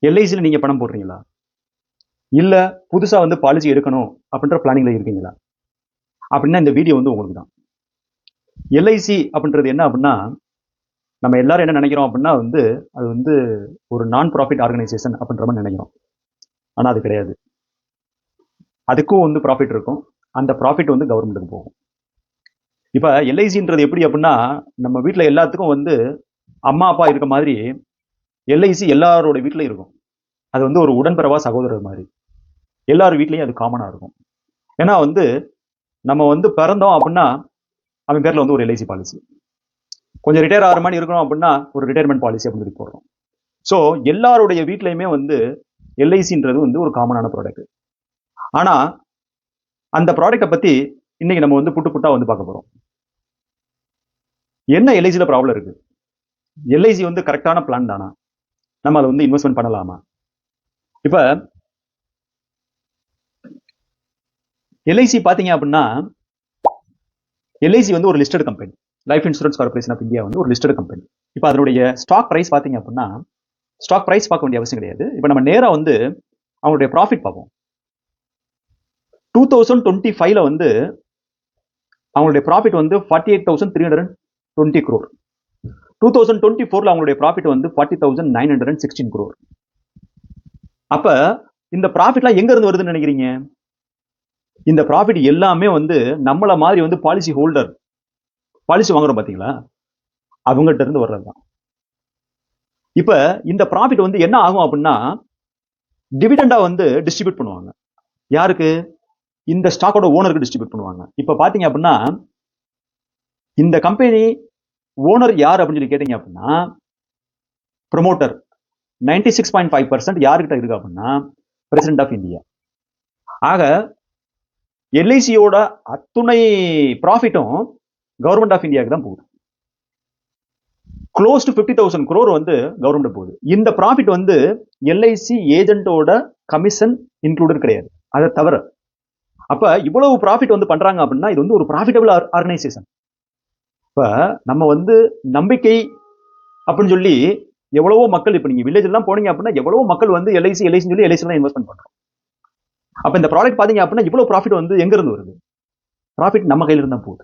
எல்ஐசியில் நீங்க பணம் போடுறீங்களா? இல்ல புதுசா வந்து பாலிசி எடுக்கணும் அப்படின்ற பிளானிங்ல இருக்கீங்களா? அப்படின்னா இந்த வீடியோ வந்து உங்களுக்கு தான். எல்ஐசி அப்படின்றது என்ன அப்படின்னா, நம்ம எல்லாரும் என்ன நினைக்கிறோம் அப்படின்னா வந்து அது வந்து ஒரு நான் ப்ராஃபிட் ஆர்கனைசேஷன் அப்படின்ற மாதிரி நினைக்கிறோம். ஆனா அது கிடையாது. அதுக்கும் வந்து ப்ராஃபிட் இருக்கும். அந்த ப்ராஃபிட் வந்து கவர்மெண்ட்டுக்கு போகும். இப்ப எல்ஐசின்றது எப்படி அப்படின்னா, நம்ம வீட்டில் எல்லாத்துக்கும் வந்து அம்மா அப்பா இருக்க மாதிரி எல்ஐசி எல்லாரோட வீட்லயும் இருக்கும். அது வந்து ஒரு உடன்பிறவா சகோதரர் மாதிரி. எல்லார் வீட்லயும் அது காமனா இருக்கும். ஏன்னா வந்து நம்ம வந்து பிறந்தோம் அப்படின்னா அவன் பேர்ல வந்து ஒரு எல்ஐசி பாலிசி, கொஞ்சம் ரிட்டையர் ஆகிற மாதிரி இருக்கணும் அப்படின்னா ஒரு ரிட்டையர்மெண்ட் பாலிசி அப்படின்னு சொல்லி போடுறோம். ஸோ எல்லாருடைய வீட்லையுமே வந்து எல்ஐசின்றது வந்து ஒரு காமனான ப்ராடக்ட். ஆனா அந்த ப்ராடக்ட்டை பத்தி இன்னைக்கு நம்ம வந்து புட்டு புட்டா வந்து பார்க்க போறோம். என்ன எல்ஐசியில் ப்ராப்ளம் இருக்கு? எல்ஐசி வந்து கரெக்டான பிளான் தானா? நம்ம அதை வந்து இன்வெஸ்ட்மெண்ட் பண்ணலாமா? இப்ப எல்ஐசி பாத்தீங்க அப்படின்னா, எல்ஐசி வந்து ஒரு listed company. Life insurance corporation of India வந்து ஒரு லிஸ்டட் கம்பெனி. இப்போ அதனுடைய ஸ்டாக் பிரைஸ் பாத்தீங்க அப்படின்னா, ஸ்டாக் பிரைஸ் பார்க்க வேண்டிய அவசியம் கிடையாது. இப்போ நம்ம நேரா வந்து அவங்களுடைய ப்ராஃபிட் பார்ப்போம். 2025ல வந்து அவங்களுடைய ப்ராஃபிட் வந்து 48,320 crore. 2024ல அவங்களுடைய ப்ராஃபிட் வந்து 40,916 crore. அப்ப இந்த ப்ராஃபிட்லாம் எங்க இருந்து வருதுன்னு நினைக்கிறீங்க? இந்த ப்ராஃபிட் எல்லாமே வந்து நம்மள மாதிரி வந்து பாலிசி ஹோல்டர், பாலிசி வாங்குறோம் பாத்தீங்களா, அவங்ககிட்ட இருந்து வர்றதுதான். இப்ப இந்த ப்ராஃபிட் வந்து என்ன ஆகும் அப்படின்னா டிவிடெண்டா வந்து டிஸ்ட்ரிபியூட் பண்ணுவாங்க. யாருக்கு? இந்த ஸ்டாக்கோட ஓனருக்கு டிஸ்ட்ரிபியூட் பண்ணுவாங்க. இப்ப பாத்தீங்க அப்படின்னா இந்த கம்பெனி ஓனர் யார் அப்படின்னு சொல்லி கேட்டீங்க அப்படின்னா ப்ரொமோட்டர் 96.5% யாருக்கிட்ட இருக்கு அப்படின்னா பிரசிடென்ட் ஆஃப் இந்தியா. ஆக எல்ஐசியோட அத்துணை ப்ராஃபிட்டும் கவர்மெண்ட் ஆஃப் இந்தியாவுக்கு தான் போகுது. க்ளோஸ் டு 50,000 crore வந்து கவர்மெண்ட் போகுது. இந்த ப்ராஃபிட் வந்து எல்ஐசி ஏஜென்ட்டோட கமிஷன் இன்க்ளூடட் கிடையாது, அதை தவிர. அப்ப இவ்வளவு ப்ராஃபிட் வந்து பண்றாங்க அப்படின்னா இது வந்து ஒரு ப்ராஃபிட்டபிள் ஆர்கனைசேஷன். இப்ப நம்ம வந்து நம்பிக்கை அப்படின்னு சொல்லி எவ்வளவோ மக்கள், இப்ப நீங்க வில்லேஜ் எல்லாம் போனீங்க அப்படின்னா எவ்வளவோ மக்கள் வந்து எல்ஐசி சொல்லி எல்ஐசி தான் இன்வெஸ்ட்மெண்ட் பண்றோம். அப்ப இந்த ப்ராடக்ட் பாத்தீங்க அப்படின்னா இவ்வளவு ப்ராஃபிட் வந்து எங்க இருந்து வருது? ப்ராஃபிட் நம்ம கையில இருந்தா போகுது.